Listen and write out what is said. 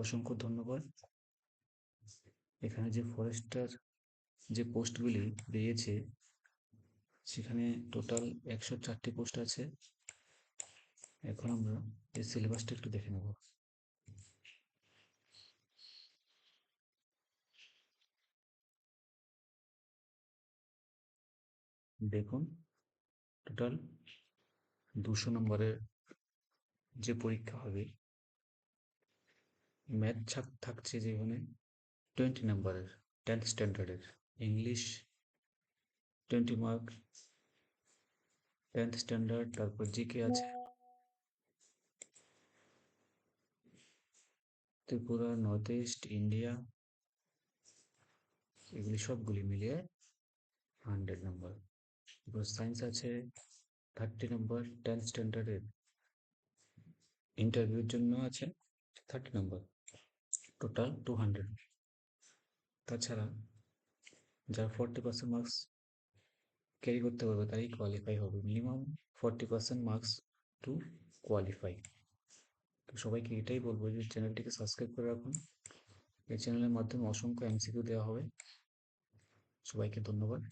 অসংখ্য ধন্যবাদ। এখানে যে ফরেস্টার যে পোস্টগুলি বেরিয়েছে সেখানে টোটাল 104টি পোস্ট আছে। এখন আমরা এই সিলেবাসটা একটু দেখে নেব। দেখুন, টোটাল 200 নম্বরের যে পরীক্ষা হবে, ম্যাথ থাকছে যেখানে 20 নম্বরের 10th স্ট্যান্ডার্ডের, ইংলিশ 20 মার্ক 10th স্ট্যান্ডার্ড, তারপর জিকে আছে, ত্রিপুরা, নর্থ ইস্ট, ইন্ডিয়া, এগুলি সবগুলি মিলিয়ে 100 নম্বর। এবার সায়েন্স আছে 30 নম্বর, 10th স্ট্যান্ডার্ডের ইন্টারভিউর জন্য আছে 30 নম্বর, টোটাল 200। তাছাড়া যারা 40% মার্কস ক্যারি করতে পারবে তারাই কোয়ালিফাই হবে, মিনিমাম 40% মার্কস টু কোয়ালিফাই। তো সবাইকে এটাই বলবো যে চ্যানেলটিকে সাবস্ক্রাইব করে রাখুন। এই চ্যানেলের মাধ্যমে অসংখ্য এমসিকিউ দেওয়া হবে। সবাইকে ধন্যবাদ।